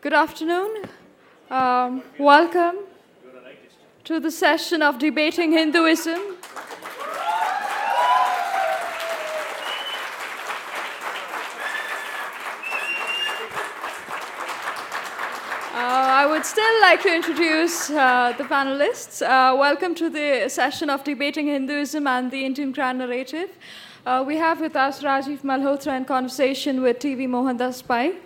Good afternoon. Welcome to the session of Debating Hinduism. I would still like to introduce the panelists. Welcome to the session of Debating Hinduism and the Indian Grand Narrative. We have with us Rajiv Malhotra in conversation with TV Mohandas Pai.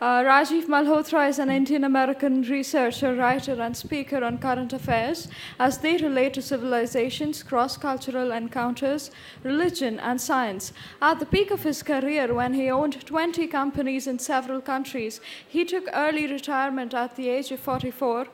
Rajiv Malhotra is an Indian-American researcher, writer, and speaker on current affairs as they relate to civilizations, cross-cultural encounters, religion, and science. At the peak of his career, when he owned 20 companies in several countries, he took early retirement at the age of 44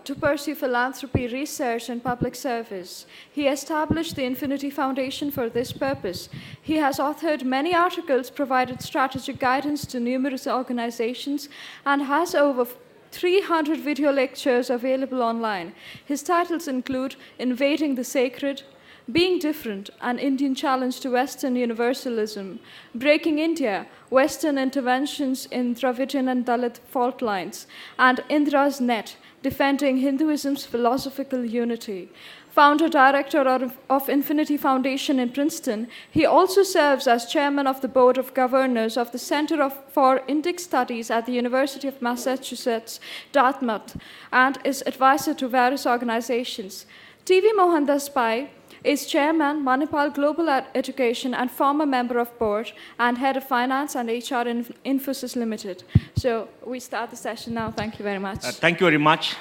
to pursue philanthropy, research, and public service. He established the Infinity Foundation for this purpose. He has authored many articles, provided strategic guidance to numerous organizations, and has over 300 video lectures available online. His titles include Invading the Sacred, Being Different, An Indian Challenge to Western Universalism, Breaking India, Western Interventions in Dravidian and Dalit Fault Lines, and Indra's Net, Defending Hinduism's Philosophical Unity. Founder-director of Infinity Foundation in Princeton, he also serves as chairman of the Board of Governors of the Center for Indic Studies at the University of Massachusetts, Dartmouth, and is advisor to various organizations. TV Mohandas Pai is chairman, Manipal Global Education, and former member of board and head of finance and HR in Infosys Limited. So we start the session now. Thank you very much. Thank you very much.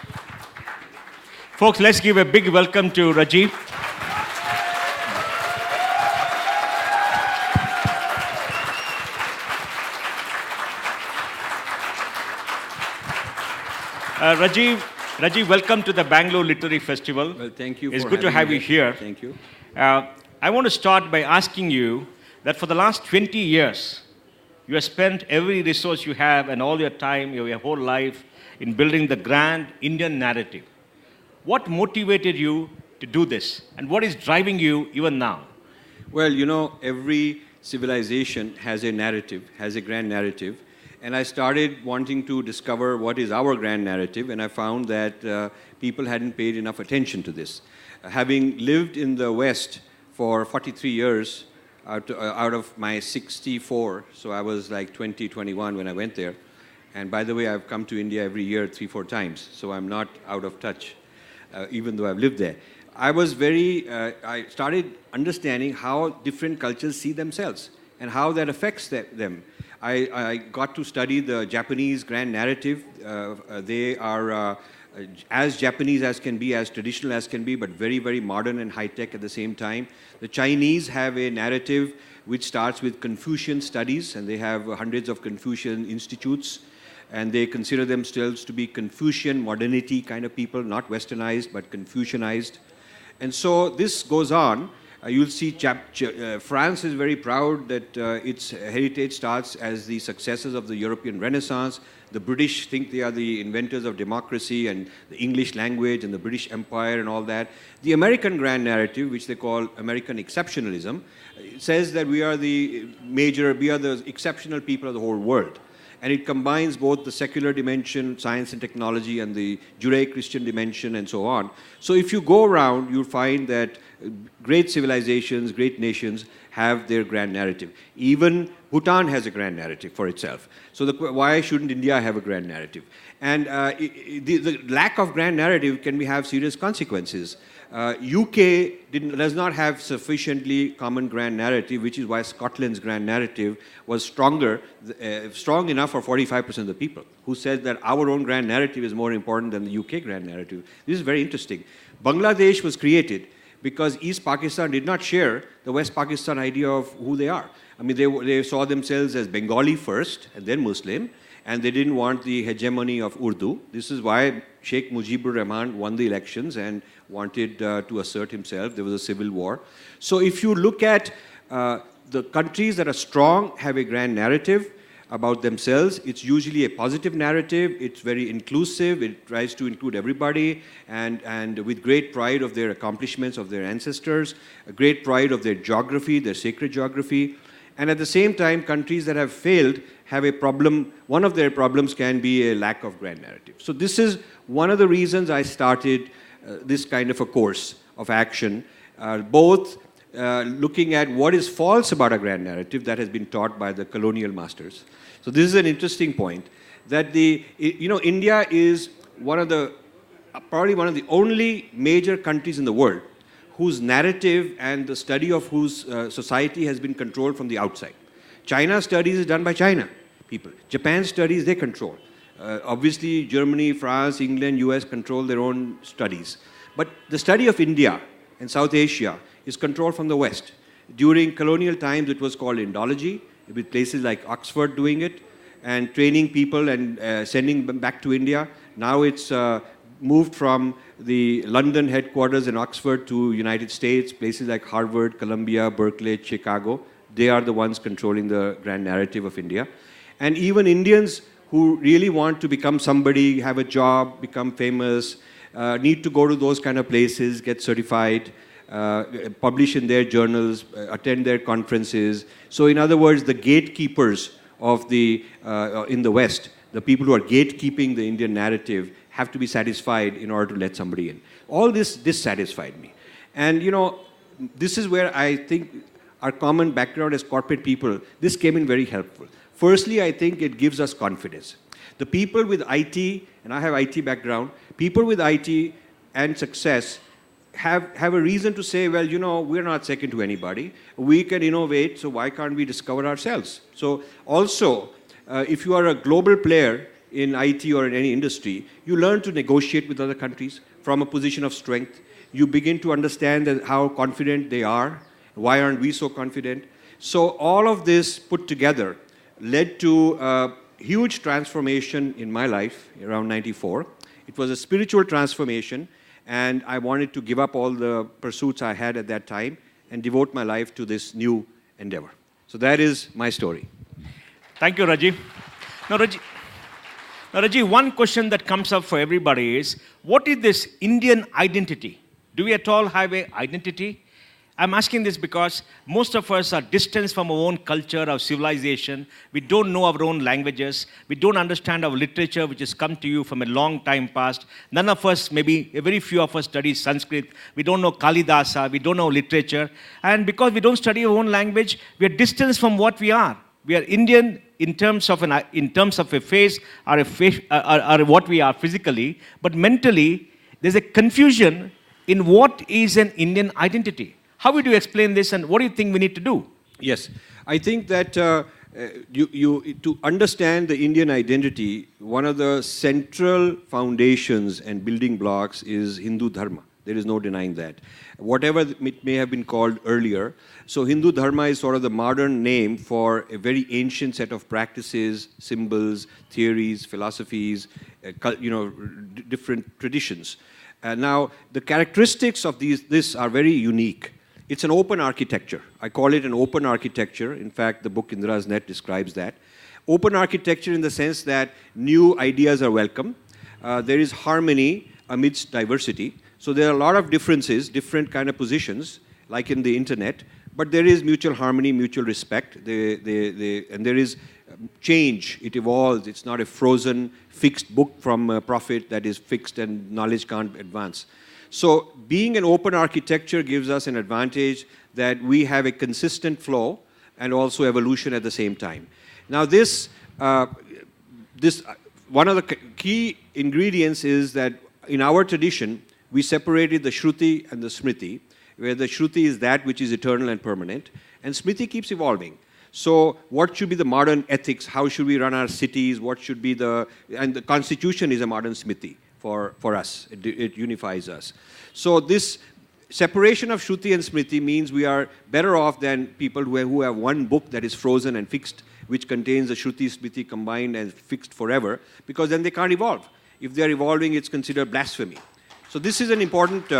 Folks, let's give a big welcome to Rajiv. Rajiv, welcome to the Bangalore Literary Festival. Well, thank you. It's good to have you here. Thank you. I want to start by asking you that for the last 20 years, you have spent every resource you have and all your time, your whole life, in building the grand Indian narrative. What motivated you to do this? And what is driving you even now? Well, you know, every civilization has a narrative, has a grand narrative. And I started wanting to discover what is our grand narrative, and I found that people hadn't paid enough attention to this. Having lived in the West for 43 years out of my 64, so I was like 20, 21 when I went there. And by the way, I've come to India every year 3-4 times, so I'm not out of touch, even though I've lived there. I started understanding how different cultures see themselves and how that affects them. I got to study the Japanese grand narrative. They are as Japanese as can be, as traditional as can be, but very, very modern and high-tech at the same time. The Chinese have a narrative which starts with Confucian studies, and they have hundreds of Confucian institutes, and they consider themselves to be Confucian modernity kind of people, not westernized, but Confucianized. And so this goes on. You'll see France is very proud that its heritage starts as the successors of the European Renaissance. The British think they are the inventors of democracy and the English language and the British Empire and all that. The American grand narrative, which they call American exceptionalism, says that we are the exceptional people of the whole world. And it combines both the secular dimension, science and technology, and the Judeo-Christian dimension, and so on. So if you go around, you'll find that great civilizations, great nations have their grand narrative. Even Bhutan has a grand narrative for itself. So why shouldn't India have a grand narrative? And the lack of grand narrative can have serious consequences. UK does not have sufficiently common grand narrative, which is why Scotland's grand narrative was strong enough for 45% of the people, who said that our own grand narrative is more important than the UK grand narrative. This is very interesting. Bangladesh was created because East Pakistan did not share the West Pakistan idea of who they are. I mean, they saw themselves as Bengali first and then Muslim, and they didn't want the hegemony of Urdu. This is why Sheikh Mujibur Rahman won the elections and wanted to assert himself. There was a civil war. So if you look at the countries that are strong have a grand narrative about themselves. It's usually a positive narrative. It's very inclusive. It tries to include everybody, and with great pride of their accomplishments of their ancestors, a great pride of their geography, their sacred geography. And at the same time, countries that have failed have a problem. One of their problems can be a lack of grand narrative. So this is one of the reasons I started this kind of a course of action, both looking at what is false about a grand narrative that has been taught by the colonial masters. So this is an interesting point, that India is probably one of the only major countries in the world whose narrative and the study of whose society has been controlled from the outside. China studies is done by China people. Japan studies, they control. Obviously, Germany, France, England, US control their own studies. But the study of India and South Asia is controlled from the West. During colonial times, it was called Indology, with places like Oxford doing it, and training people and sending them back to India. Now it's moved from the London headquarters in Oxford to United States, places like Harvard, Columbia, Berkeley, Chicago. They are the ones controlling the grand narrative of India. And even Indians who really want to become somebody, have a job, become famous, need to go to those kind of places, get certified, publish in their journals, attend their conferences. So in other words, the gatekeepers of in the West, the people who are gatekeeping the Indian narrative, have to be satisfied in order to let somebody in. All this dissatisfied me. And this is where I think our common background as corporate people, this came in very helpful. Firstly, I think it gives us confidence. The people with IT, and I have IT background, people with IT and success have a reason to say, well, we're not second to anybody. We can innovate, so why can't we discover ourselves? So also, if you are a global player in IT or in any industry, you learn to negotiate with other countries from a position of strength. You begin to understand how confident they are. Why aren't we so confident? So all of this put together led to a huge transformation in my life around 94. It was a spiritual transformation, and I wanted to give up all the pursuits I had at that time and devote my life to this new endeavor. So that is my story. Thank you, Rajiv. Now, Rajiv, one question that comes up for everybody is, what is this Indian identity? Do we at all have an identity? I'm asking this because most of us are distanced from our own culture, our civilization. We don't know our own languages. We don't understand our literature, which has come to you from a long time past. None of us, maybe a very few of us, study Sanskrit. We don't know Kalidasa. We don't know literature. And because we don't study our own language, we are distanced from what we are. We are Indian in terms of a face or what we are physically, but mentally, there's a confusion in what is an Indian identity. How would you explain this, and what do you think we need to do? Yes, I think that to understand the Indian identity, one of the central foundations and building blocks is Hindu Dharma. There is no denying that. Whatever it may have been called earlier. So Hindu Dharma is sort of the modern name for a very ancient set of practices, symbols, theories, philosophies, different traditions. Now, the characteristics of this are very unique. It's an open architecture. I call it an open architecture. In fact, the book Indra's Net describes that. Open architecture in the sense that new ideas are welcome. There is harmony amidst diversity. So there are a lot of differences, different kind of positions, like in the internet, but there is mutual harmony, mutual respect, and there is change. It evolves. It's not a frozen, fixed book from a prophet that is fixed and knowledge can't advance. So being an open architecture gives us an advantage that we have a consistent flow and also evolution at the same time. Now one of the key ingredients is that in our tradition, we separated the Shruti and the Smriti, where the Shruti is that which is eternal and permanent, and Smriti keeps evolving. So what should be the modern ethics? How should we run our cities? What should be and the Constitution is a modern Smriti for us. It unifies us. So this separation of Shruti and Smriti means we are better off than people who have one book that is frozen and fixed, which contains the Shruti, Smriti combined and fixed forever, because then they can't evolve. If they are evolving, it's considered blasphemy. So this is an important...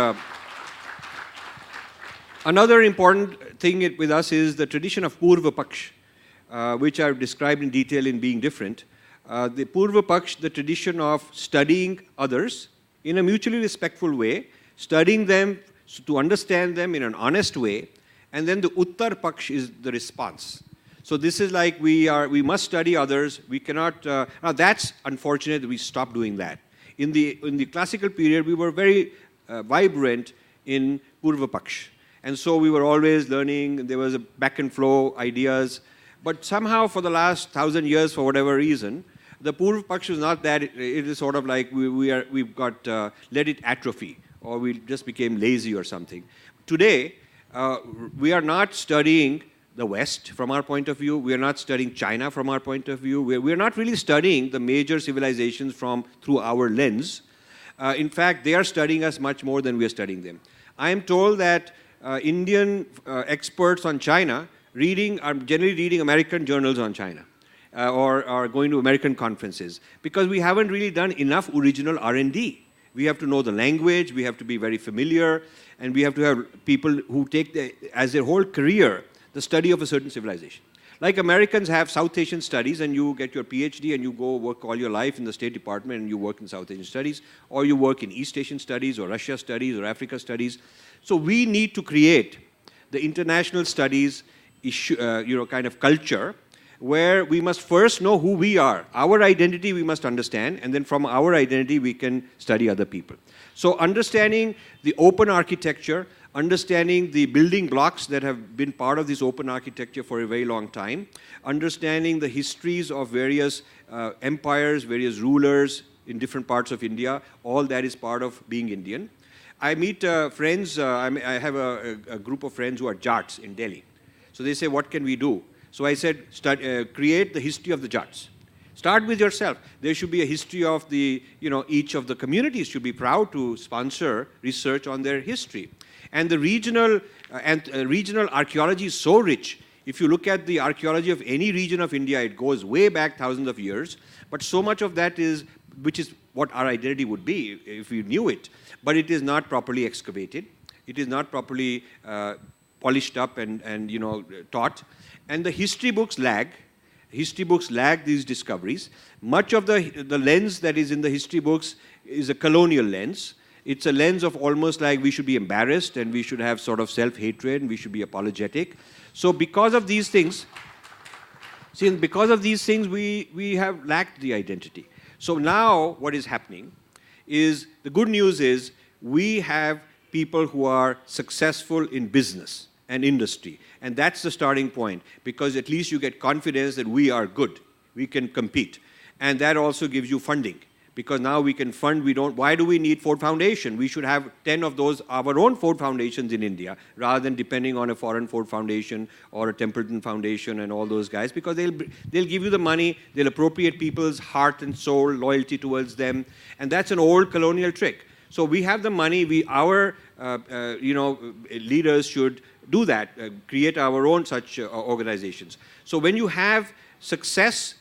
Another important thing with us is the tradition of Purva Paksh, which I've described in detail in Being Different. The Purva Paksh, the tradition of studying others in a mutually respectful way, studying them to understand them in an honest way, and then the Uttar Paksh is the response. So this is like we must study others. We cannot, now that's unfortunate that we stopped doing that. In the classical period, we were very vibrant in Purva Paksh. And so we were always learning, there was a back and flow ideas. But somehow for the last 1,000 years, for whatever reason, the Purva Paksh is not that, it is sort of like we've got, let it atrophy, or we just became lazy or something. Today, we are not studying the West from our point of view. We are not studying China from our point of view. We are not really studying the major civilizations through our lens. In fact, they are studying us much more than we are studying them. I am told that Indian experts on China are generally reading American journals on China or going to American conferences because we haven't really done enough original R&D. We have to know the language, we have to be very familiar, and we have to have people who take as their whole career the study of a certain civilization. Like Americans have South Asian studies and you get your PhD and you go work all your life in the State Department and you work in South Asian studies, or you work in East Asian studies or Russia studies or Africa studies. So we need to create the international studies issue, kind of culture where we must first know who we are. Our identity we must understand, and then from our identity we can study other people. So understanding the open architecture, understanding the building blocks that have been part of this open architecture for a very long time, understanding the histories of various empires, various rulers in different parts of India, all that is part of being Indian. I meet friends, I have a group of friends who are Jats in Delhi. So they say, what can we do? So I said, create the history of the Jats. Start with yourself. There should be a history of each of the communities should be proud to sponsor research on their history. And the regional archaeology is so rich. If you look at the archaeology of any region of India, it goes way back thousands of years. But so much of that which is what our identity would be if we knew it. But it is not properly excavated. It is not properly polished up and taught. And the history books lag. History books lag these discoveries. Much of the lens that is in the history books is a colonial lens. It's a lens of almost like we should be embarrassed and we should have sort of self-hatred and we should be apologetic. So because of these things, we have lacked the identity. So now what is happening is, the good news is we have people who are successful in business and industry. And that's the starting point, because at least you get confidence that we are good. We can compete. And that also gives you funding. Because now we can fund, why do we need Ford Foundation? We should have 10 of those, our own Ford Foundations in India, rather than depending on a foreign Ford Foundation or a Templeton Foundation and all those guys, because they'll give you the money, they'll appropriate people's heart and soul, loyalty towards them, and that's an old colonial trick. So we have the money, our leaders should do that, create our own such organizations. So when you have success,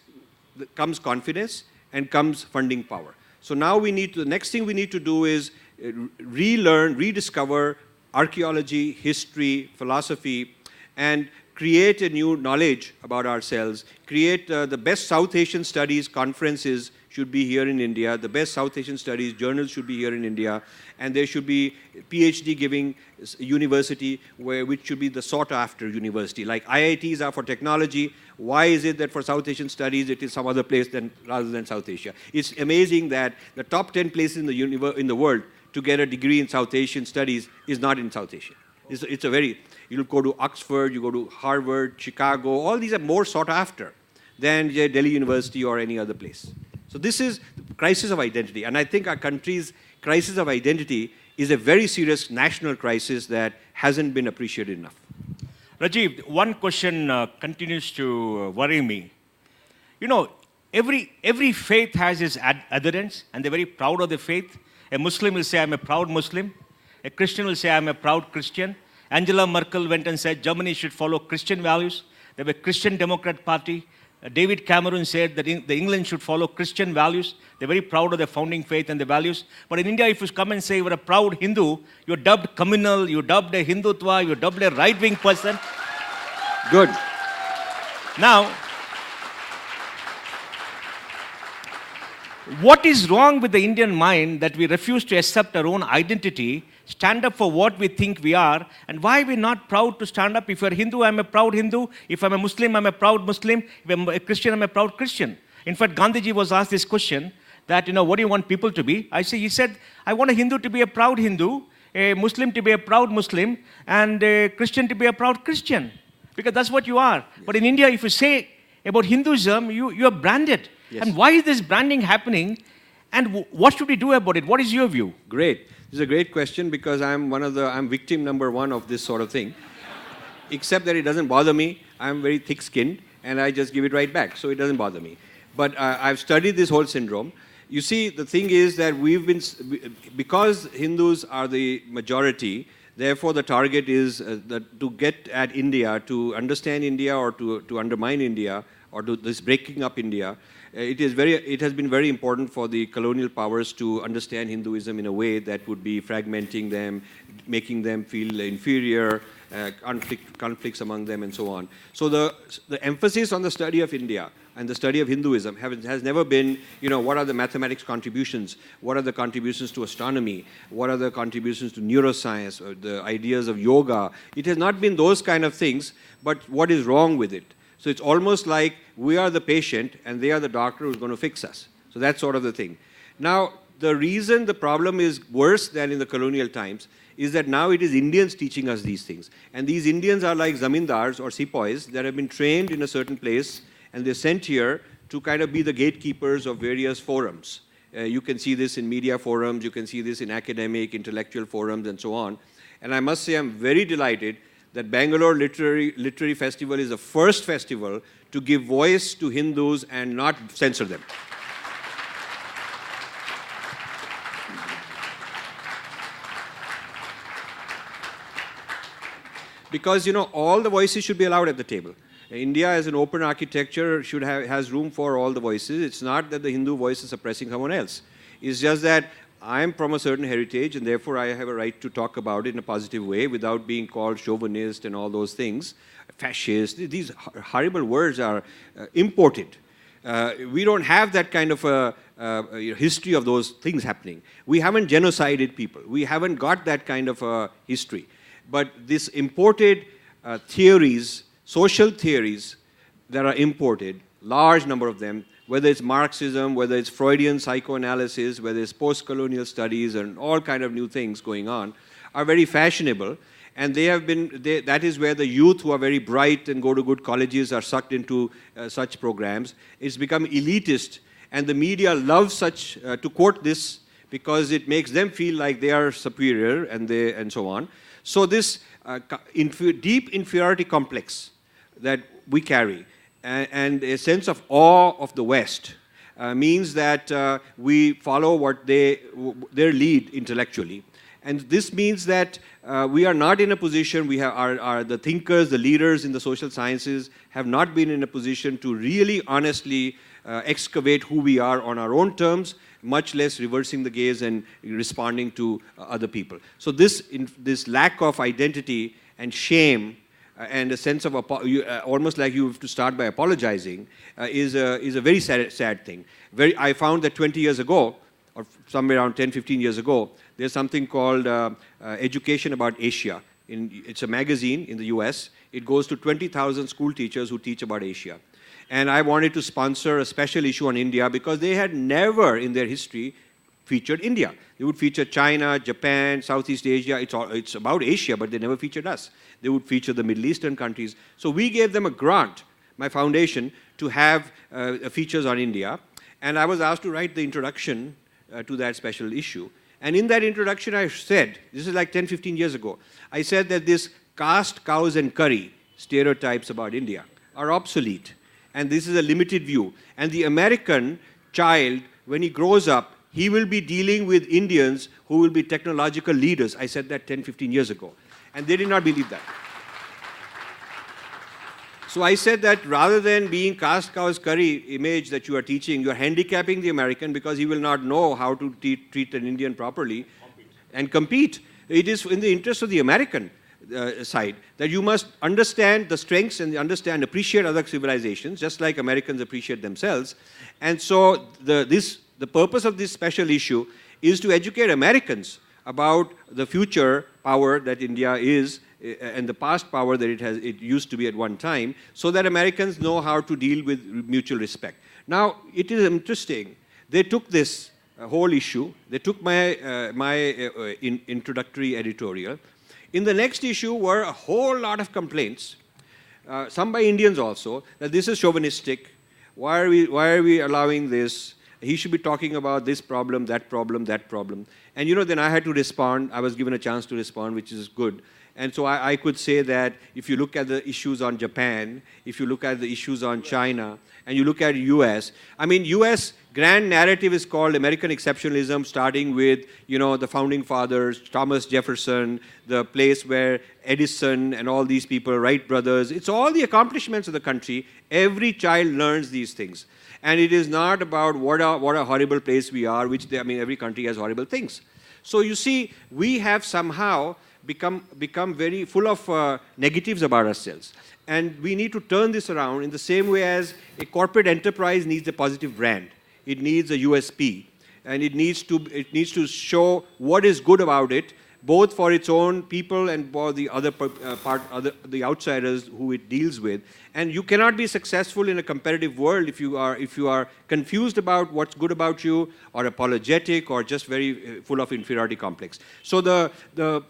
comes confidence, and comes funding power. So now the next thing we need to do is relearn, rediscover archaeology, history, philosophy, and create a new knowledge about ourselves. Create the best South Asian studies conferences should be here in India. The best South Asian studies journals should be here in India. And there should be PhD giving university which should be the sought after university. Like IITs are for technology. Why is it that for South Asian studies it is some other place rather than South Asia? It's amazing that the top 10 places in the world to get a degree in South Asian studies is not in South Asia. You'll go to Oxford, you go to Harvard, Chicago, all these are more sought after than Delhi University or any other place. So this is the crisis of identity. And I think our country's crisis of identity is a very serious national crisis that hasn't been appreciated enough. Rajiv, one question continues to worry me. Every faith has its adherents, and they're very proud of their faith. A Muslim will say, I'm a proud Muslim. A Christian will say, I'm a proud Christian. Angela Merkel went and said Germany should follow Christian values. They were a Christian Democrat Party. David Cameron said that the England should follow Christian values. They're very proud of their founding faith and their values. But in India, if you come and say you're a proud Hindu, you're dubbed communal, you're dubbed a Hindutva, you're dubbed a right-wing person. Good. Now, What is wrong with the Indian mind that we refuse to accept our own identity, stand up for what we think we are, and why we're not proud to stand up? If you're Hindu, I'm a proud Hindu. If I'm a Muslim, I'm a proud Muslim. If I'm a Christian, I'm a proud Christian. In fact, Gandhiji was asked this question that, what do you want people to be? He said, I want a Hindu to be a proud Hindu, a Muslim to be a proud Muslim, and a Christian to be a proud Christian. Because that's what you are. Yes. But in India, if you say about Hinduism, you are branded. Yes. And why is this branding happening? And what should we do about it? What is your view? Great. This is a great question because I'm victim number one of this sort of thing. Except that it doesn't bother me. I'm very thick-skinned and I just give it right back. So it doesn't bother me. But I've studied this whole syndrome. You see, the thing is that because Hindus are the majority, therefore the target is to get at India, to understand India or to undermine India or to this breaking up India. It has been very important for the colonial powers to understand Hinduism in a way that would be fragmenting them, making them feel inferior, conflicts among them, and so on. So the emphasis on the study of India and the study of Hinduism has never been, what are the mathematics contributions? What are the contributions to astronomy? What are the contributions to neuroscience? Or the ideas of yoga? It has not been those kind of things, but what is wrong with it? So it's almost like we are the patient and they are the doctor who's going to fix us. So that's sort of the thing. Now, the reason the problem is worse than in the colonial times is that now it is Indians teaching us these things. And these Indians are like zamindars or sepoys that have been trained in a certain place and they're sent here to kind of be the gatekeepers of various forums. You can see this in media forums, you can see this in academic, intellectual forums, and so on. And I must say I'm very delighted that Bangalore Literary Festival is the first festival to give voice to Hindus and not censor them. Because, all the voices should be allowed at the table. India as an open architecture has room for all the voices. It's not that the Hindu voice is suppressing someone else. It's just that I'm from a certain heritage and therefore I have a right to talk about it in a positive way without being called chauvinist and all those things, fascist. These horrible words are imported. We don't have that kind of a history of those things happening. We haven't genocided people. We haven't got that kind of a history. But this imported theories, social theories that are imported, large number of them, whether it's Marxism, whether it's Freudian psychoanalysis, whether it's post-colonial studies and all kind of new things going on, are very fashionable. And that is where the youth who are very bright and go to good colleges are sucked into such programs. It's become elitist. And the media loves to quote this because it makes them feel like they are superior and so on. So this deep inferiority complex that we carry and a sense of awe of the West means that we follow their lead intellectually. And this means that we are not in a position, the thinkers, the leaders in the social sciences have not been in a position to really honestly excavate who we are on our own terms, much less reversing the gaze and responding to other people. So this lack of identity and shame and a sense of almost like you have to start by apologizing is a very sad thing. I found that 20 years ago, or somewhere around 10, 15 years ago, there's something called Education About Asia. It's a magazine in the US. It goes to 20,000 school teachers who teach about Asia. And I wanted to sponsor a special issue on India because they had never in their history featured India. They would feature China, Japan, Southeast Asia. It's about Asia, but they never featured us. They would feature the Middle Eastern countries. So we gave them a grant, my foundation, to have features on India. And I was asked to write the introduction to that special issue. And in that introduction, I said, this is like 10, 15 years ago, I said that this caste, cows, and curry stereotypes about India are obsolete. And this is a limited view. And the American child, when he grows up, he will be dealing with Indians who will be technological leaders. I said that 10, 15 years ago. And they did not believe that. So I said that rather than being caste, cows, curry image that you are teaching, you are handicapping the American because he will not know how to treat an Indian properly and compete. It is in the interest of the American side that you must understand the strengths and appreciate other civilizations, just like Americans appreciate themselves. And so the the purpose of this special issue is to educate Americans about the future power that India is and the past power that it used to be at one time, so that Americans know how to deal with mutual respect. Now, it is interesting. They took this whole issue. They took my introductory editorial. In the next issue were a whole lot of complaints, some by Indians also, that this is chauvinistic. Why are we allowing this? He should be talking about this problem, that problem, that problem. And then I had to respond. I was given a chance to respond, which is good. And so I could say that if you look at the issues on Japan, if you look at the issues on China, and you look at US, US grand narrative is called American exceptionalism, starting with, the founding fathers, Thomas Jefferson, the place where Edison and all these people, Wright brothers, it's all the accomplishments of the country. Every child learns these things. And it is not about what a horrible place we are, which every country has horrible things. So you see, we have somehow become very full of negatives about ourselves. And we need to turn this around in the same way as a corporate enterprise needs a positive brand. It needs a USP. And it needs to show what is good about it, both for its own people and for the other the outsiders who it deals with. And you cannot be successful in a competitive world if you are confused about what's good about you, or apologetic, or just very full of inferiority complex. So the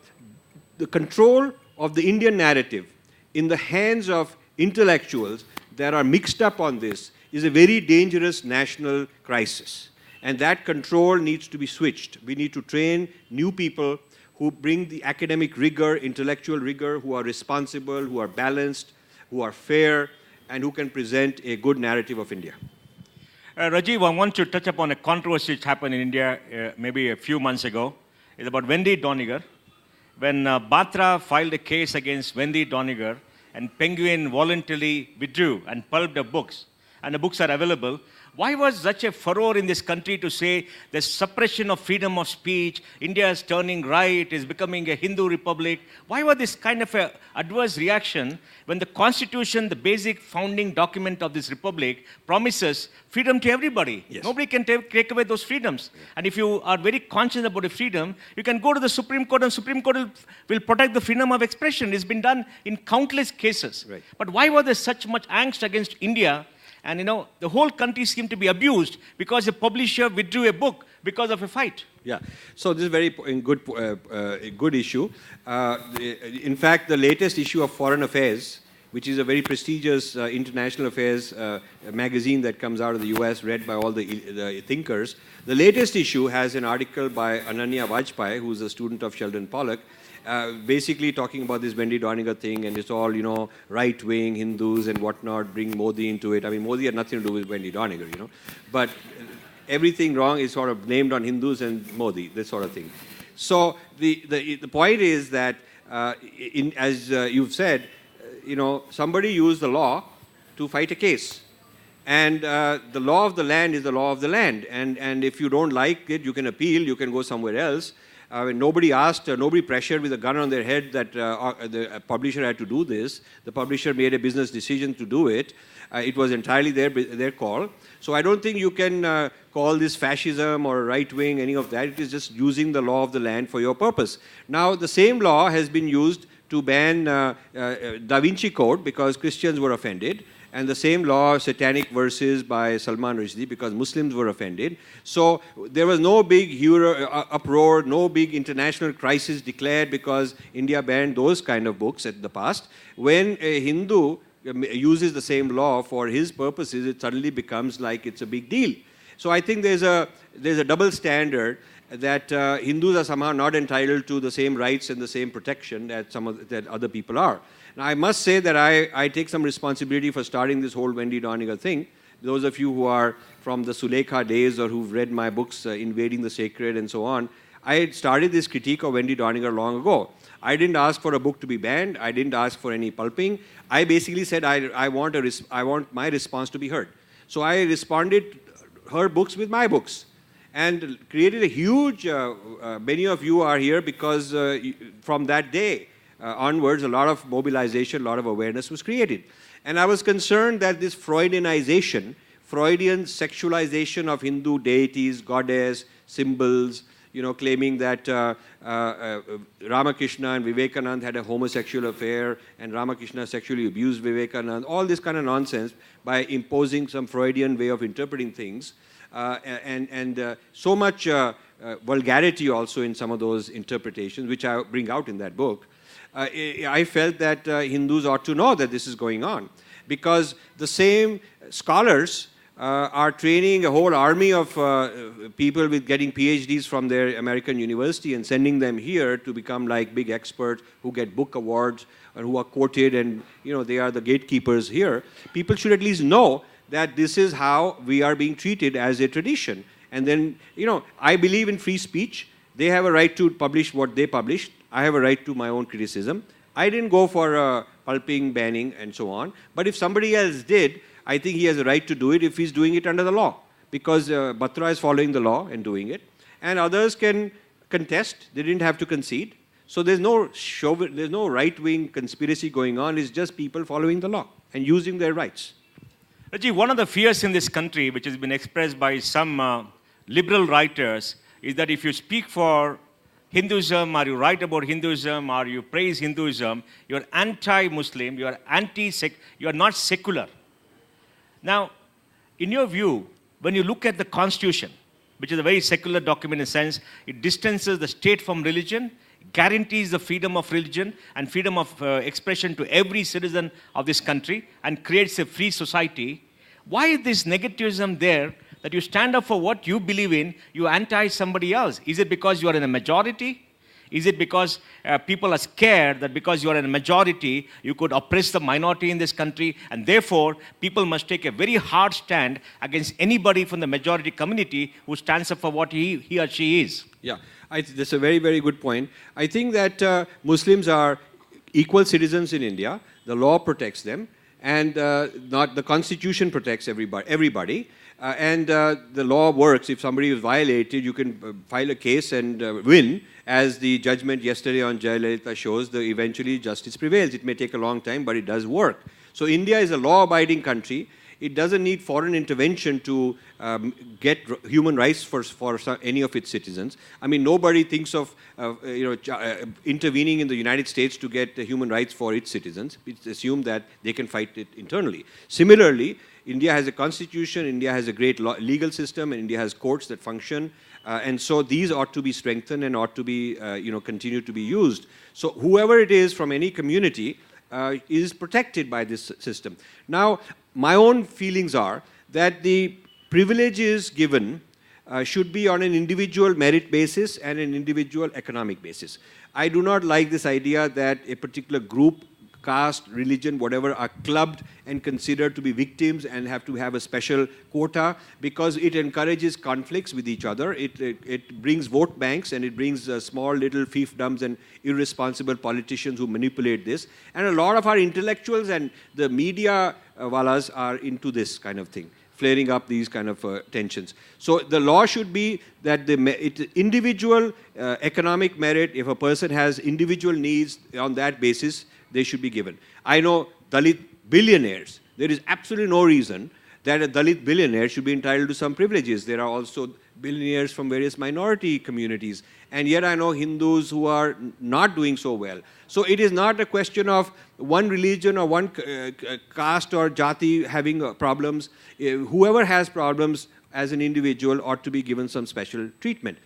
control of the Indian narrative in the hands of intellectuals that are mixed up on this is a very dangerous national crisis. And that control needs to be switched. We need to train new people who bring the academic rigor, intellectual rigor, who are responsible, who are balanced, who are fair, and who can present a good narrative of India. Rajiv, I want to touch upon a controversy which happened in India maybe a few months ago. It's about Wendy Doniger. When Batra filed a case against Wendy Doniger, and Penguin voluntarily withdrew and pulped the books, and the books are available, why was such a furor in this country to say there's suppression of freedom of speech, India is turning right, is becoming a Hindu republic? Why was this kind of an adverse reaction when the Constitution, the basic founding document of this republic, promises freedom to everybody? Yes. Nobody can take away those freedoms. And if you are very conscious about a freedom, you can go to the Supreme Court, and Supreme Court will protect the freedom of expression. It's been done in countless cases. Right. But why was there such much angst against India? And the whole country seemed to be abused because a publisher withdrew a book because of a fight. Yeah, so this is a good issue. In fact, the latest issue of Foreign Affairs, which is a very prestigious international affairs magazine that comes out of the US, read by all the thinkers, the latest issue has an article by Ananya Vajpayee, who's a student of Sheldon Pollock, basically talking about this Wendy Doniger thing, and it's all, right-wing Hindus and whatnot, bring Modi into it. Modi had nothing to do with Wendy Doniger, but everything wrong is sort of named on Hindus and Modi, this sort of thing. So the point is that, as you've said, somebody used the law to fight a case. And the law of the land is the law of the land. And if you don't like it, you can appeal, you can go somewhere else. Nobody asked, nobody pressured with a gun on their head that the publisher had to do this. The publisher made a business decision to do it. It was entirely their call. So I don't think you can call this fascism or right-wing, any of that. It is just using the law of the land for your purpose. Now, the same law has been used to ban Da Vinci Code because Christians were offended. And the same law, Satanic Verses by Salman Rushdie, because Muslims were offended. So there was no big uproar, no big international crisis declared because India banned those kind of books at the past. When a Hindu uses the same law for his purposes, it suddenly becomes like it's a big deal. So I think there's a double standard that Hindus are somehow not entitled to the same rights and the same protection that other people are. Now, I must say that I take some responsibility for starting this whole Wendy Doniger thing. Those of you who are from the Sulekha days or who've read my books, Invading the Sacred and so on, I had started this critique of Wendy Doniger long ago. I didn't ask for a book to be banned. I didn't ask for any pulping. I basically said I want my response to be heard. So I responded her books with my books and created a huge, many of you are here because from that day, onwards, a lot of mobilization, a lot of awareness was created. And I was concerned that this Freudianization Freudian sexualization of Hindu deities, goddess, symbols, claiming that Ramakrishna and Vivekananda had a homosexual affair and Ramakrishna sexually abused Vivekananda, all this kind of nonsense by imposing some Freudian way of interpreting things. And so much vulgarity also in some of those interpretations, which I bring out in that book. I felt that Hindus ought to know that this is going on, because the same scholars are training a whole army of people with getting PhDs from their American university and sending them here to become like big experts who get book awards and who are quoted, and they are the gatekeepers here. People should at least know that this is how we are being treated as a tradition. And then, I believe in free speech. They have a right to publish what they published. I have a right to my own criticism. I didn't go for pulping, banning, and so on. But if somebody else did, I think he has a right to do it if he's doing it under the law, because Batra is following the law and doing it. And others can contest. They didn't have to concede. So there's no right-wing conspiracy going on. It's just people following the law and using their rights. Rajiv, one of the fears in this country, which has been expressed by some liberal writers, is that if you speak for Hinduism, or you write about Hinduism, or you praise Hinduism, you're anti-Muslim, you're you're not secular. Now, in your view, when you look at the Constitution, which is a very secular document in a sense, it distances the state from religion, guarantees the freedom of religion and freedom of expression to every citizen of this country, and creates a free society. Why is this negativism there, that you stand up for what you believe in, you anti somebody else? Is it because you are in a majority? Is it because people are scared that because you are in a majority, you could oppress the minority in this country, and therefore people must take a very hard stand against anybody from the majority community who stands up for what he or she is? Yeah, that's a very, very good point. I think that Muslims are equal citizens in India. The law protects them, and not the Constitution protects everybody. And the law works. If somebody is violated, you can file a case and win. As the judgment yesterday on Jayalalitha shows, eventually justice prevails. It may take a long time, but it does work. So India is a law-abiding country. It doesn't need foreign intervention to get human rights for any of its citizens. I mean, nobody thinks of intervening in the United States to get human rights for its citizens. It's assumed that they can fight it internally. Similarly, India has a constitution, India has a great legal system, and India has courts that function. And so these ought to be strengthened and ought to be, continue to be used. So whoever it is from any community is protected by this system. Now, my own feelings are that the privileges given should be on an individual merit basis and an individual economic basis. I do not like this idea that a particular group, caste, religion, whatever, are clubbed and considered to be victims and have to have a special quota, because it encourages conflicts with each other. It brings vote banks, and it brings small little fiefdoms and irresponsible politicians who manipulate this. And a lot of our intellectuals and the media walas are into this kind of thing, flaring up these kind of tensions. So the law should be that individual economic merit, if a person has individual needs on that basis, they should be given. I know Dalit billionaires. There is absolutely no reason that a Dalit billionaire should be entitled to some privileges. There are also billionaires from various minority communities. And yet I know Hindus who are not doing so well. So it is not a question of one religion or one caste or jati having problems. Whoever has problems as an individual ought to be given some special treatment.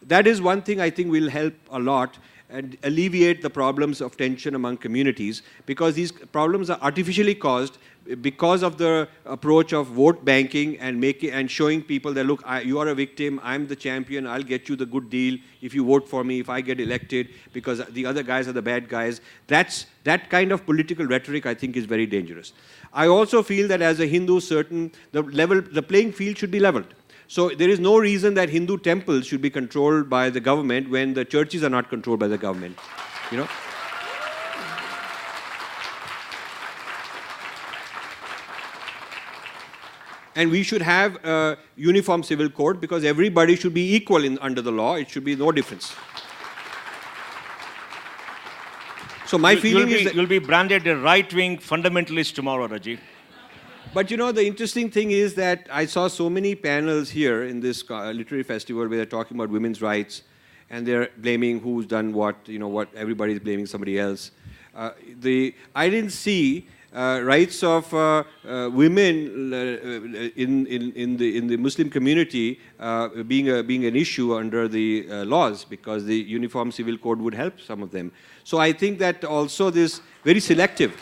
That is one thing I think will help a lot and alleviate the problems of tension among communities, because these problems are artificially caused because of the approach of vote banking and showing people that, look, you are a victim, I'm the champion, I'll get you the good deal if you vote for me, if I get elected, because the other guys are the bad guys. That kind of political rhetoric, I think, is very dangerous. I also feel that as a Hindu, the playing field should be leveled. So there is no reason that Hindu temples should be controlled by the government when the churches are not controlled by the government, And we should have a uniform civil code, because everybody should be equal under the law. It should be no difference. So my feeling is that you'll be branded a right-wing fundamentalist tomorrow, Rajiv. But you know, the interesting thing is that I saw so many panels here in this literary festival where they're talking about women's rights, and they're blaming who's done what, what everybody's blaming somebody else. I didn't see rights of women in the Muslim community being an issue under the laws, because the Uniform Civil Code would help some of them. So I think that also this very selective.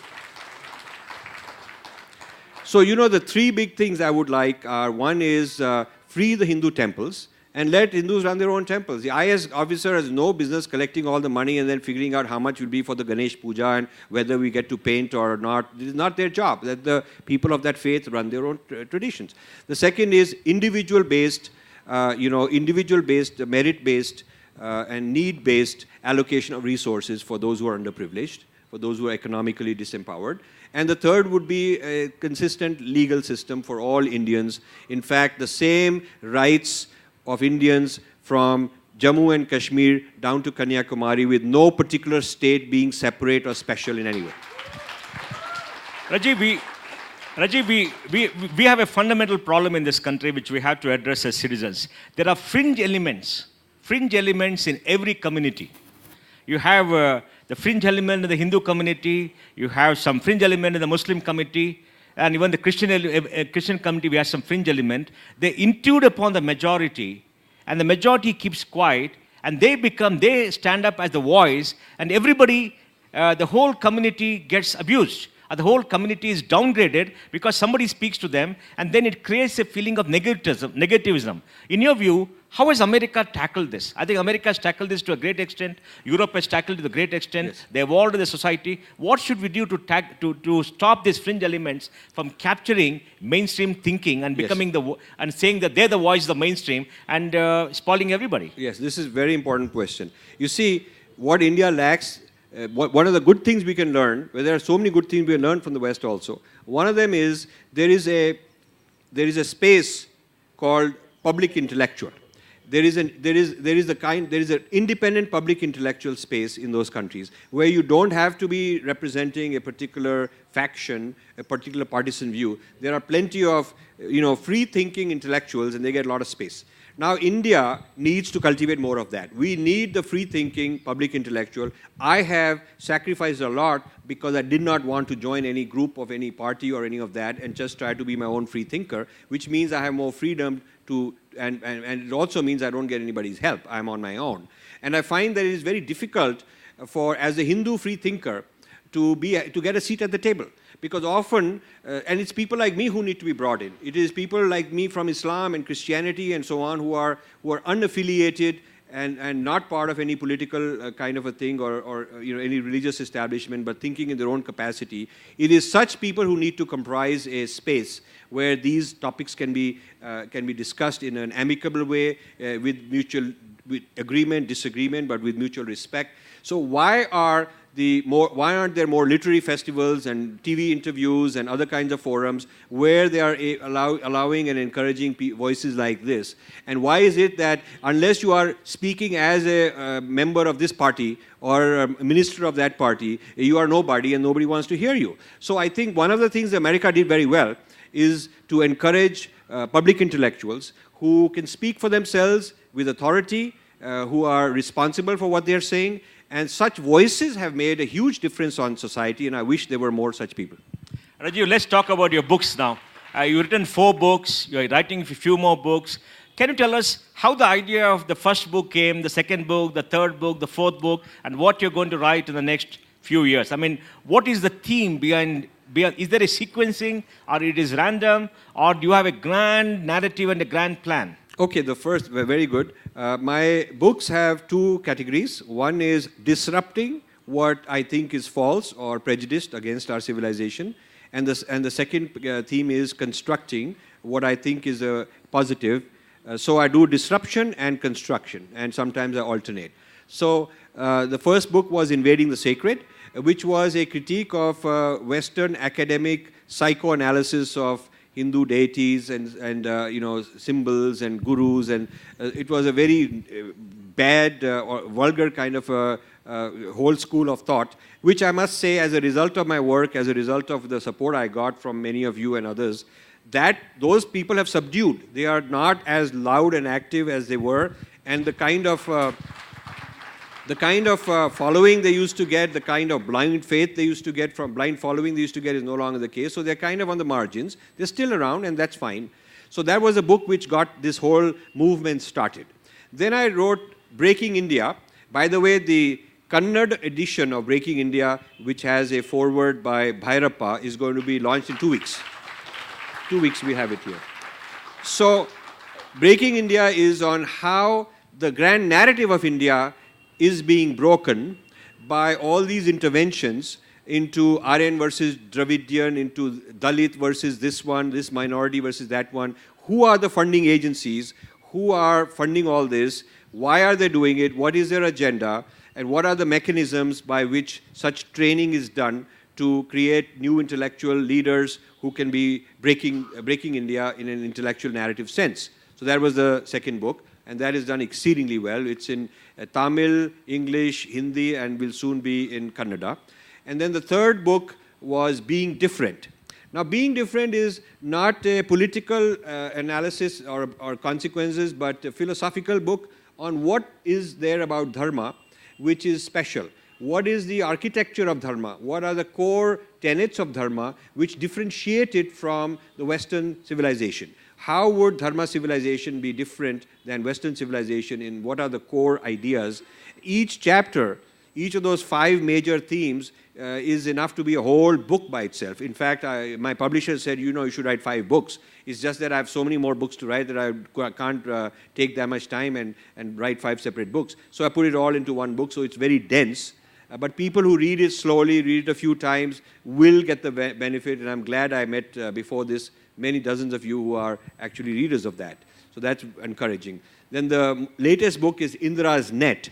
So the three big things I would like are, one is free the Hindu temples and let Hindus run their own temples. The IS officer has no business collecting all the money and then figuring out how much will be for the Ganesh Puja and whether we get to paint or not. It is not their job. Let the people of that faith run their own traditions. The second is individual-based, merit-based, and need-based allocation of resources for those who are underprivileged, for those who are economically disempowered. And the third would be a consistent legal system for all Indians. In fact, the same rights of Indians from Jammu and Kashmir down to Kanyakumari, with no particular state being separate or special in any way. Rajiv, we have a fundamental problem in this country which we have to address as citizens. There are fringe elements in every community. You have the fringe element in the Hindu community, you have some fringe element in the Muslim community, and even the Christian community, we have some fringe element. They intrude upon the majority, and the majority keeps quiet, and they stand up as the voice, and everybody, the whole community gets abused. The whole community is downgraded because somebody speaks to them, and then it creates a feeling of negativism. In your view, how has America tackled this? I think America has tackled this to a great extent. Europe has tackled it to a great extent. Yes. They evolved in the society. What should we do to stop these fringe elements from capturing mainstream thinking and becoming and saying that they're the voice of the mainstream and spoiling everybody? Yes, this is a very important question. You see, what India lacks. One of the good things we can learn, well, there are so many good things we can learn from the West also. One of them is there is a space called public intellectual. There is an independent public intellectual space in those countries where you don't have to be representing a particular faction, a particular partisan view. There are plenty of free-thinking intellectuals, and they get a lot of space. Now, India needs to cultivate more of that. We need the free-thinking public intellectual. I have sacrificed a lot because I did not want to join any group of any party or any of that and just try to be my own free thinker, which means I have more freedom to, and it also means I don't get anybody's help. I'm on my own. And I find that it is very difficult as a Hindu free thinker, to get a seat at the table. Because often, and it's people like me who need to be brought in. It is people like me from Islam and Christianity and so on who are unaffiliated and not part of any political kind of a thing or any religious establishment, but thinking in their own capacity. It is such people who need to comprise a space where these topics can be discussed in an amicable way with agreement, disagreement, but with mutual respect. So why aren't there more literary festivals and TV interviews and other kinds of forums where they are allowing and encouraging voices like this? And why is it that unless you are speaking as a member of this party or a minister of that party, you are nobody and nobody wants to hear you? So I think one of the things that America did very well is to encourage public intellectuals who can speak for themselves with authority, who are responsible for what they are saying. And such voices have made a huge difference on society, and I wish there were more such people. Rajiv, let's talk about your books now. You've written 4 books, you're writing a few more books. Can you tell us how the idea of the first book came, the second book, the third book, the fourth book, and what you're going to write in the next few years? I mean, what is the theme behind is there a sequencing, or it is random, or do you have a grand narrative and a grand plan? Okay, the first, very good. My books have 2 categories. One is disrupting what I think is false or prejudiced against our civilization. And the second theme is constructing what I think is a positive. So I do disruption and construction, and sometimes I alternate. So the first book was Invading the Sacred, which was a critique of Western academic psychoanalysis of Hindu deities and symbols and gurus, and it was a very bad or vulgar kind of whole school of thought, which I must say, as a result of my work, as a result of the support I got from many of you and others, that those people have subdued. They are not as loud and active as they were, and the kind of following they used to get, the kind of blind faith they used to get from blind following they used to get is no longer the case. So they're kind of on the margins. They're still around, and that's fine. So that was a book which got this whole movement started. Then I wrote Breaking India. By the way, the Kannada edition of Breaking India, which has a foreword by Bhairappa, is going to be launched in 2 weeks. 2 weeks we have it here. So Breaking India is on how the grand narrative of India is being broken by all these interventions into Aryan versus Dravidian, into Dalit versus this one, this minority versus that one. Who are the funding agencies? Who are funding all this? Why are they doing it? What is their agenda? And what are the mechanisms by which such training is done to create new intellectual leaders who can be breaking India in an intellectual narrative sense? So that was the second book, and that is done exceedingly well. It's in Tamil, English, Hindi, and will soon be in Kannada. And then the third book was Being Different. Now, Being Different is not a political analysis or consequences, but a philosophical book on what is there about dharma which is special. What is the architecture of dharma? What are the core tenets of dharma which differentiate it from the Western civilization? How would dharma civilization be different than Western civilization in what are the core ideas? Each chapter, each of those 5 major themes is enough to be a whole book by itself. In fact, my publisher said, you should write 5 books. It's just that I have so many more books to write that I can't take that much time and write 5 separate books. So I put it all into one book, so it's very dense. But people who read it slowly, read it a few times, will get the benefit, and I'm glad I met before this many dozens of you who are actually readers of that. So that's encouraging. Then the latest book is Indra's Net.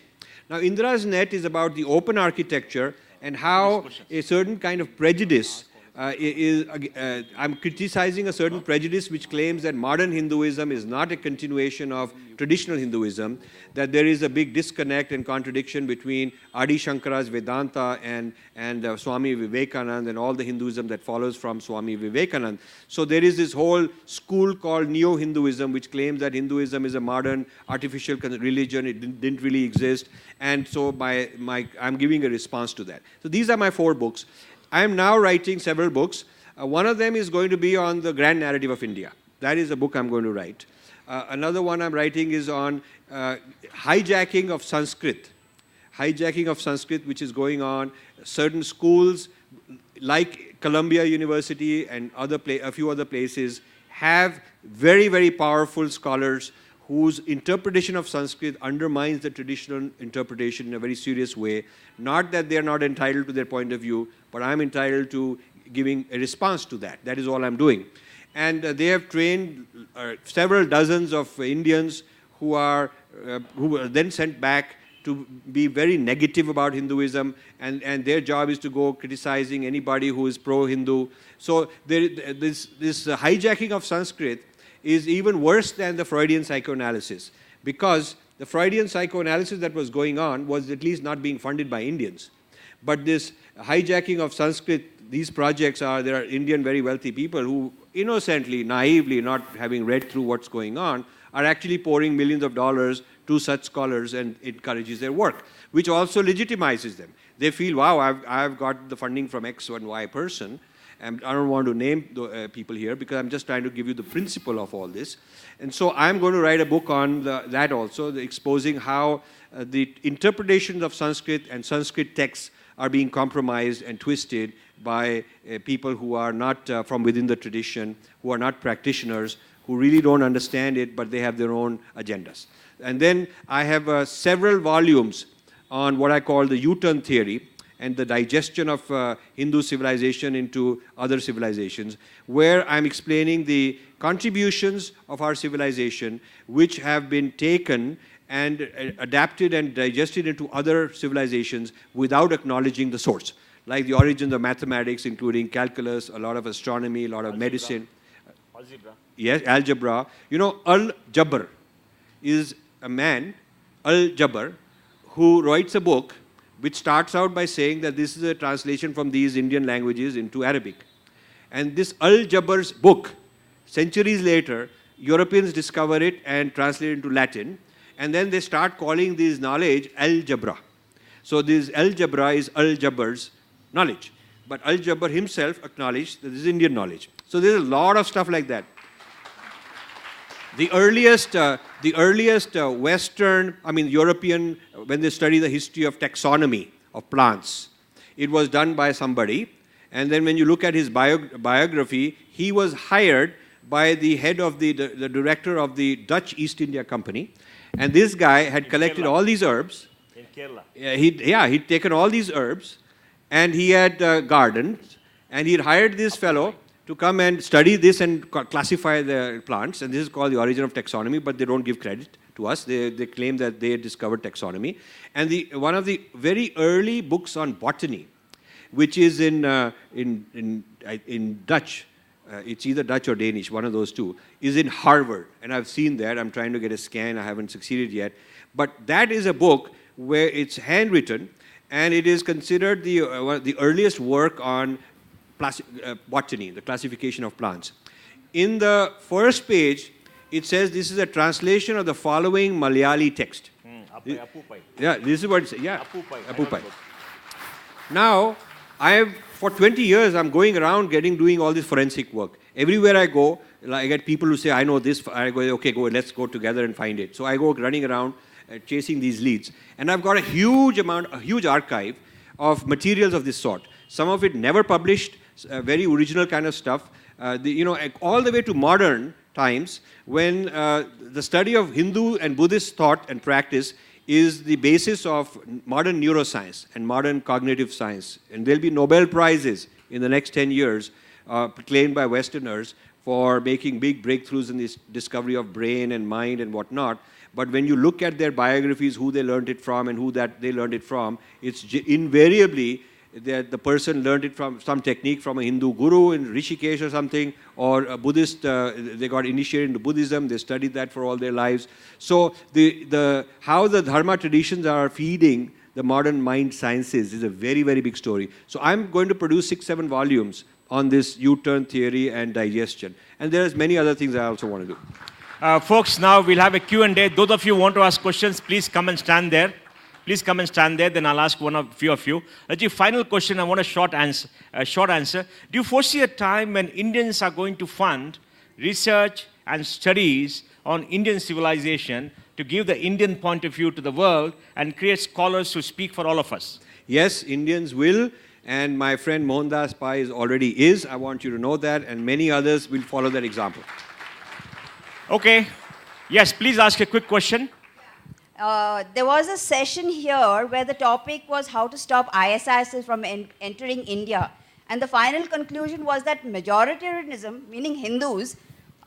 Now, Indra's Net is about the open architecture and how a certain kind of prejudice I'm criticizing a certain prejudice which claims that modern Hinduism is not a continuation of traditional Hinduism, that there is a big disconnect and contradiction between Adi Shankara's Vedanta and Swami Vivekananda and all the Hinduism that follows from Swami Vivekananda. So there is this whole school called Neo-Hinduism which claims that Hinduism is a modern artificial religion, it didn't really exist, and so I'm giving a response to that. So these are my 4 books. I am now writing several books. One of them is going to be on the grand narrative of India. That is a book I'm going to write. Another one I'm writing is on hijacking of Sanskrit. Hijacking of Sanskrit, which is going on. Certain schools, like Columbia University and a few other places, have very, very powerful scholars whose interpretation of Sanskrit undermines the traditional interpretation in a very serious way. Not that they are not entitled to their point of view, but I'm entitled to giving a response to that. That is all I'm doing. And they have trained several dozens of Indians who were then sent back to be very negative about Hinduism, and their job is to go criticizing anybody who is pro-Hindu. So this hijacking of Sanskrit is even worse than the Freudian psychoanalysis, because the Freudian psychoanalysis that was going on was at least not being funded by Indians. But this hijacking of Sanskrit, these projects there are Indian very wealthy people who innocently, naively, not having read through what's going on, are actually pouring millions of dollars to such scholars and encourages their work, which also legitimizes them. They feel, wow, I've got the funding from X and Y person. And I don't want to name the people here because I'm just trying to give you the principle of all this. And so I'm going to write a book on that also, exposing how the interpretations of Sanskrit and Sanskrit texts are being compromised and twisted by people who are not from within the tradition, who are not practitioners, who really don't understand it, but they have their own agendas. And then I have several volumes on what I call the U-turn theory, and the digestion of Hindu civilization into other civilizations, where I'm explaining the contributions of our civilization which have been taken and adapted and digested into other civilizations without acknowledging the source, like the origins of mathematics, including calculus, a lot of astronomy, a lot of medicine. Algebra. Yes, algebra. Al-Jabr is a man, Al-Jabr, who writes a book which starts out by saying that this is a translation from these Indian languages into Arabic. And this Al-Jabar's book, centuries later, Europeans discover it and translate it into Latin, and then they start calling this knowledge Al-Jabra. So this Al-Jabra is Al-Jabar's knowledge. But Al-Jabar himself acknowledged that this is Indian knowledge. So there's a lot of stuff like that. The earliest Western, European, when they study the history of taxonomy of plants, it was done by somebody. And then when you look at his biography, he was hired by the head of the director of the Dutch East India Company. And this guy had collected all these herbs. In Kerala. He'd taken all these herbs and he had gardens, and he'd hired this fellow to come and study this and classify the plants. And this is called the origin of taxonomy, but they don't give credit to us. They claim that they discovered taxonomy. And one of the very early books on botany, which is in Dutch, it's either Dutch or Danish, one of those two, is in Harvard. And I've seen that. I'm trying to get a scan. I haven't succeeded yet. But that is a book where it's handwritten, and it is considered the earliest work on botany, the classification of plants. In the first page, it says this is a translation of the following Malayali text. Yeah, this is what it says. Yeah, Apupai. Now, for 20 years, I'm going around doing all this forensic work. Everywhere I go, I get people who say, I know this. I go, okay, let's go together and find it. So I go running around chasing these leads. And I've got a huge archive of materials of this sort. Some of it never published, very original kind of stuff. All the way to modern times, when the study of Hindu and Buddhist thought and practice is the basis of modern neuroscience and modern cognitive science. And there'll be Nobel Prizes in the next 10 years claimed by Westerners for making big breakthroughs in this discovery of brain and mind and whatnot. But when you look at their biographies, who they learned it from and who that they learned it from, it's invariably that the person learned it from some technique from a Hindu guru in Rishikesh or something, or a Buddhist, they got initiated into Buddhism, they studied that for all their lives. So how the Dharma traditions are feeding the modern mind sciences is a very, very big story. So I'm going to produce 6-7 volumes on this U-turn theory and digestion. And there's many other things I also want to do. Folks, now we'll have a Q&A. Those of you who want to ask questions, please come and stand there. Please come and stand there, then I'll ask few of you. Rajiv, final question, I want a short answer. Do you foresee a time when Indians are going to fund research and studies on Indian civilization to give the Indian point of view to the world and create scholars who speak for all of us? Yes, Indians will, and my friend Mohandas Pai already is. I want you to know that, and many others will follow that example. Okay. Yes, please ask a quick question. There was a session here where the topic was how to stop ISIS from entering India. And the final conclusion was that majoritarianism, meaning Hindus,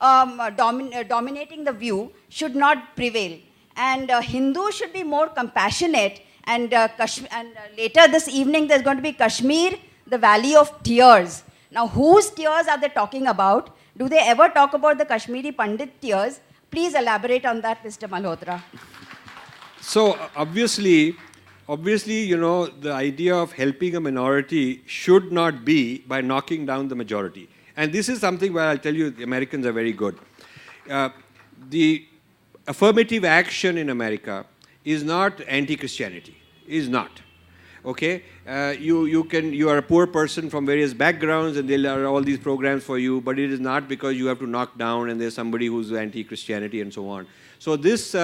dominating the view, should not prevail. And Hindus should be more compassionate. And later this evening, there's going to be Kashmir, the Valley of Tears. Now, whose tears are they talking about? Do they ever talk about the Kashmiri Pandit tears? Please elaborate on that, Mr. Malhotra. So obviously, the idea of helping a minority should not be by knocking down the majority. And this is something where I'll tell you the Americans are very good. The affirmative action in America is not anti-Christianity, is not. Okay? You are a poor person from various backgrounds and there are all these programs for you, but it is not because you have to knock down and there's somebody who's anti-Christianity and so on. So this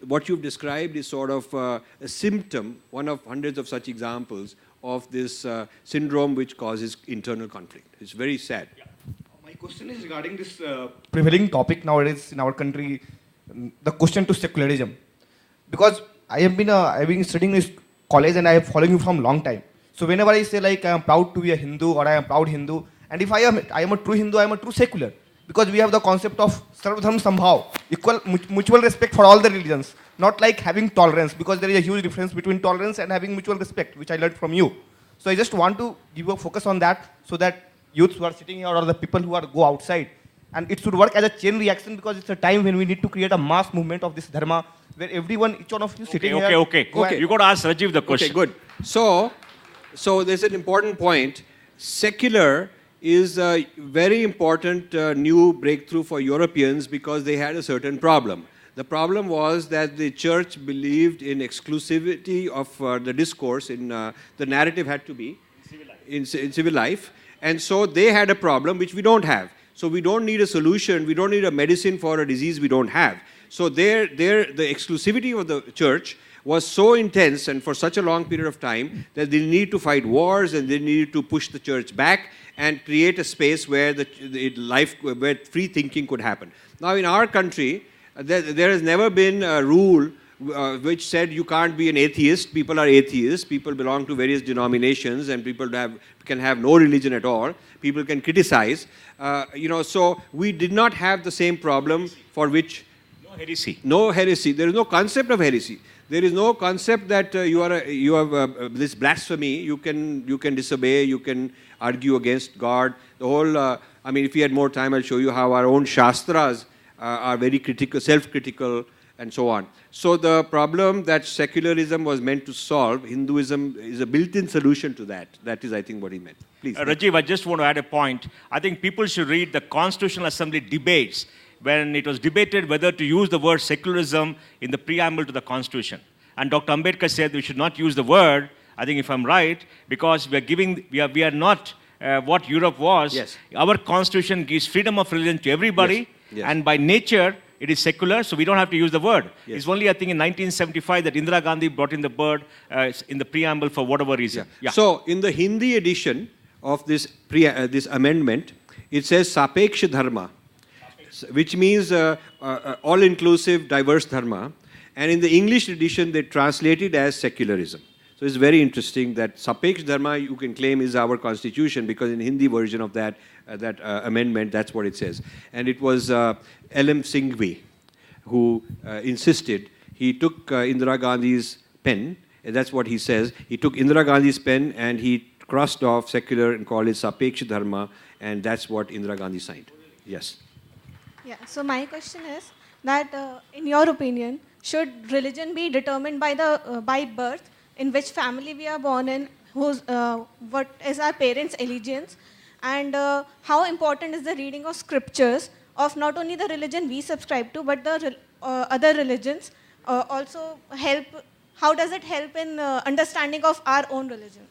what you've described is sort of a symptom, one of hundreds of such examples of this syndrome which causes internal conflict. It's very sad. Yeah. My question is regarding this prevailing topic nowadays in our country, the question to secularism. Because I've been studying this college and I am following you from long time. So whenever I say like I am proud to be a Hindu or I am proud Hindu, and if I am a true Hindu, I am a true secular. Because we have the concept of Sarvadharma Sambhav, equal mutual respect for all the religions, not like having tolerance, because there is a huge difference between tolerance and having mutual respect, which I learned from you. So I just want to give a focus on that, so that youths who are sitting here or the people who go outside And it should work as a chain reaction because it's a time when we need to create a mass movement of this dharma where everyone, each one of you sitting here. Okay. You got to ask Rajiv the question. Okay, good. So there's an important point. Secular is a very important new breakthrough for Europeans because they had a certain problem. The problem was that the church believed in exclusivity of the discourse, the narrative had to be in civil life. And so they had a problem which we don't have. So we don't need a solution, we don't need a medicine for a disease we don't have. So the exclusivity of the church was so intense and for such a long period of time that they needed to fight wars and they needed to push the church back and create a space where where free thinking could happen. Now in our country, there has never been a rule which said you can't be an atheist. People are atheists. People belong to various denominations, and people can have no religion at all. People can criticize. So we did not have the same problem for which no heresy. There is no concept of heresy. There is no concept that you have this blasphemy. You can disobey. You can argue against God. The whole. If we had more time, I'll show you how our own shastras are very critical, self-critical, and so on. So the problem that secularism was meant to solve, Hinduism is a built-in solution to that. That is, I think, what he meant. Please. Rajiv, I just want to add a point. I think people should read the Constitutional Assembly debates when it was debated whether to use the word secularism in the preamble to the Constitution. And Dr. Ambedkar said we should not use the word, I think if I'm right, because we are not what Europe was. Yes. Our Constitution gives freedom of religion to everybody, yes. Yes. and by nature, it is secular, so we don't have to use the word. Yes. It's only, I think, in 1975 that Indira Gandhi brought in the word in the preamble for whatever reason. Yeah. So, in the Hindi edition of this amendment, it says Sapeksha Dharma, which means all-inclusive, diverse dharma. And in the English edition, they translate it as secularism. So it's very interesting that Sapeksha Dharma, you can claim, is our constitution because in Hindi version of that amendment, that's what it says. And it was L.M. Singhvi who insisted. He took Indira Gandhi's pen, and that's what he says. He took Indira Gandhi's pen and he crossed off secular and called it Sapeksha Dharma, and that's what Indira Gandhi signed. Yes. Yeah, so my question is that in your opinion, should religion be determined by birth, in which family we are born in, what is our parents' allegiance, and how important is the reading of scriptures of not only the religion we subscribe to, but the other religions also help, how does it help in understanding of our own religion?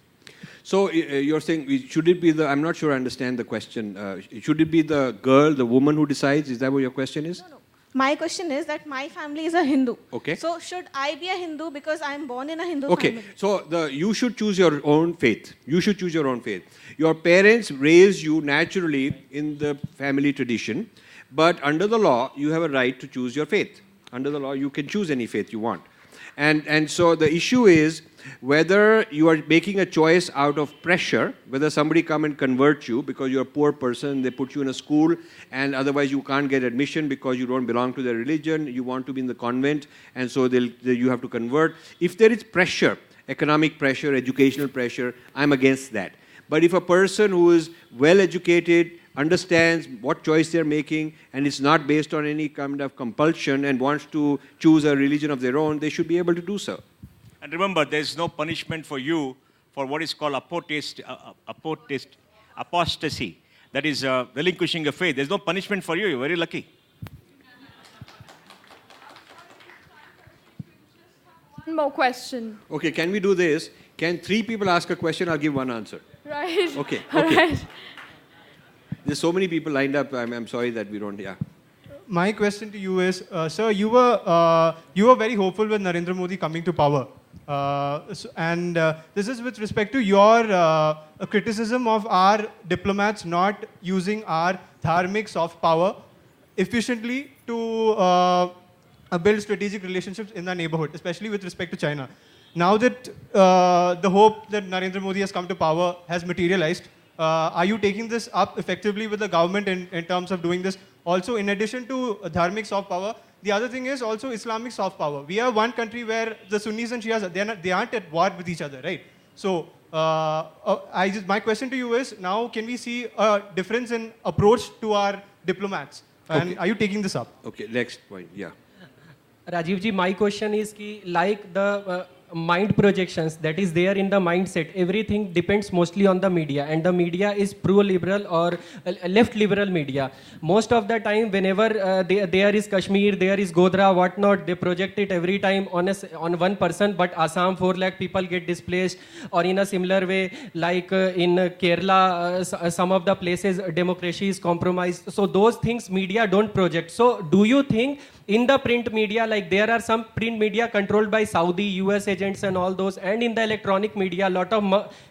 So you're saying, should it be I'm not sure I understand the question. Should it be the girl, the woman who decides? Is that what your question is? No. My question is that my family is a Hindu. Okay. So should I be a Hindu because I am born in a Hindu family? Okay. So you should choose your own faith. You should choose your own faith. Your parents raised you naturally in the family tradition, but under the law, you have a right to choose your faith. Under the law, you can choose any faith you want. And so the issue is whether you are making a choice out of pressure, whether somebody come and convert you because you're a poor person, they put you in a school, and otherwise you can't get admission because you don't belong to their religion, you want to be in the convent, and so you have to convert. If there is pressure, economic pressure, educational pressure, I'm against that. But if a person who is well-educated, understands what choice they're making, and it's not based on any kind of compulsion and wants to choose a religion of their own, they should be able to do so. And remember, there's no punishment for you for what is called apostasy. That is relinquishing your faith. There's no punishment for you. You're very lucky. One more question. Okay, can we do this? Can 3 people ask a question? I'll give 1 answer. Right. Okay. All right. There's so many people lined up. I'm sorry that we don't. Yeah. My question to you is, sir, you were very hopeful with Narendra Modi coming to power, and this is with respect to your criticism of our diplomats not using our dharmic soft power efficiently to build strategic relationships in the neighborhood, especially with respect to China. Now that the hope that Narendra Modi has come to power has materialized, are you taking this up effectively with the government in terms of doing this? Also, in addition to dharmic soft power, the other thing is also Islamic soft power. We are one country where the Sunnis and Shias, they aren't at war with each other, right? So, my question to you is, now can we see a difference in approach to our diplomats. And are you taking this up? Okay, next point, yeah. Rajiv ji, my question is ki, like the mind projections that is there in the mindset, everything depends mostly on the media, and the media is pro-liberal or left-liberal media. Most of the time, whenever there is Kashmir, there is Godhra, whatnot, they project it every time on one person, but Assam, 4 lakh people get displaced, or in a similar way, like in Kerala, some of the places, democracy is compromised. So those things media don't project. So do you think in the print media, like there are some print media controlled by Saudi, US agents and all those, and in the electronic media, a lot of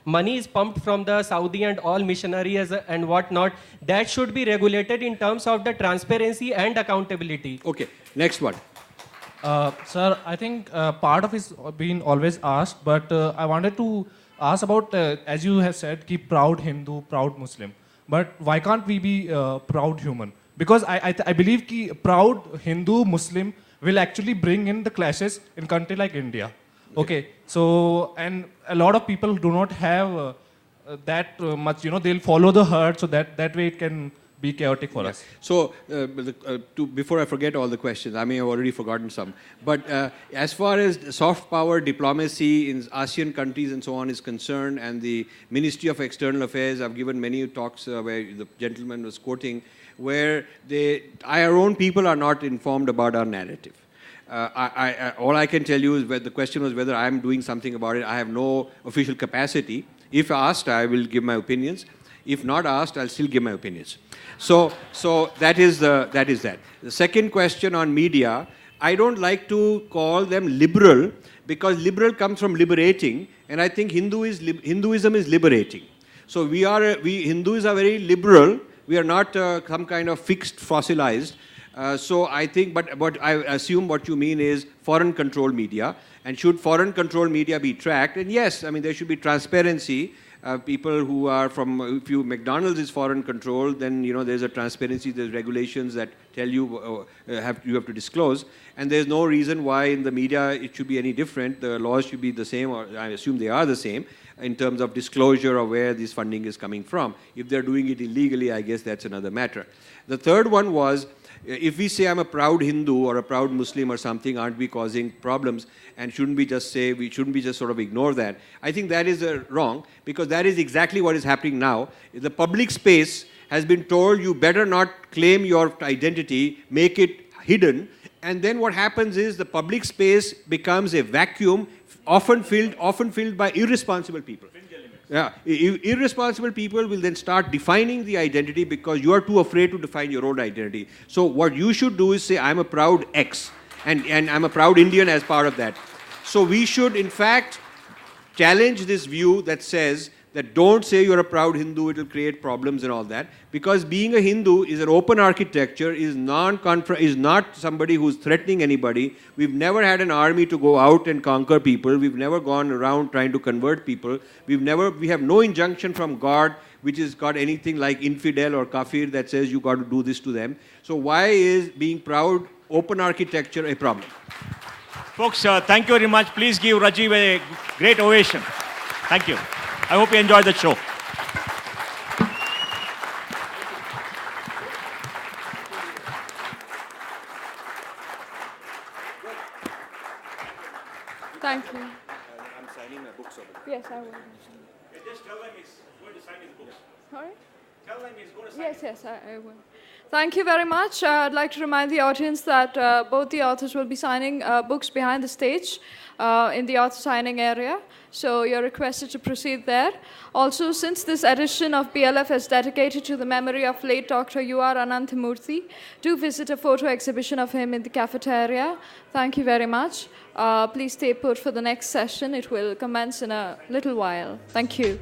money is pumped from the Saudi and all missionaries and whatnot, that should be regulated in terms of the transparency and accountability. Okay, next one. Sir, I think part of it's been always asked, but I wanted to ask about, as you have said, keep proud Hindu, proud Muslim. But why can't we be proud human? Because I believe ki proud Hindu, Muslim will actually bring in the clashes in country like India. Okay, so, and a lot of people do not have that much, they'll follow the herd, so that way it can be chaotic for us. So, before I forget all the questions, I may have already forgotten some, but as far as soft power diplomacy in ASEAN countries and so on is concerned, and the Ministry of External Affairs, I've given many talks where the gentleman was quoting, where our own people are not informed about our narrative. All I can tell you is the question was whether I'm doing something about it. I have no official capacity. If asked, I will give my opinions. If not asked, I'll still give my opinions. So that is that. The second question on media, I don't like to call them liberal because liberal comes from liberating, and I think Hinduism is liberating. So Hindus are very liberal. We are not some kind of fixed, fossilized. So I think, but I assume what you mean is foreign controlled media. And should foreign controlled media be tracked? And yes, I mean, there should be transparency. People who are from, if McDonald's is foreign controlled, then, there's a transparency, there's regulations that tell you you have to disclose. And there's no reason why in the media it should be any different. The laws should be the same, or I assume they are the same, in terms of disclosure of where this funding is coming from. If they're doing it illegally, I guess that's another matter. The third one was, if we say I'm a proud Hindu or a proud Muslim or something, aren't we causing problems? And shouldn't we just sort of ignore that? I think that is wrong, because that is exactly what is happening now. The public space has been told you better not claim your identity, make it hidden. And then what happens is the public space becomes a vacuum, often filled by irresponsible people. Yeah, irresponsible people will then start defining the identity because you are too afraid to define your own identity. So what you should do is say, I'm a proud X, and I'm a proud Indian as part of that. So we should, in fact, challenge this view that says that don't say you're a proud Hindu, it will create problems and all that. Because being a Hindu is an open architecture, is not somebody who's threatening anybody. We've never had an army to go out and conquer people. We've never gone around trying to convert people. We have no injunction from God which has got anything like infidel or kafir that says you got to do this to them. So why is being proud, open architecture a problem? Folks, thank you very much. Please give Rajiv a great ovation. Thank you. I hope you enjoyed the show. Thank you. I'm signing my books over there. Yes, I will. Just tell them he's going to sign his books. Sorry? Tell them he's going to sign Yes, I will. Thank you very much. I'd like to remind the audience that both the authors will be signing books behind the stage in the author signing area. So you're requested to proceed there. Also, since this edition of BLF is dedicated to the memory of late Dr. U.R. Ananthamurthy, do visit a photo exhibition of him in the cafeteria. Thank you very much. Please stay put for the next session. It will commence in a little while. Thank you.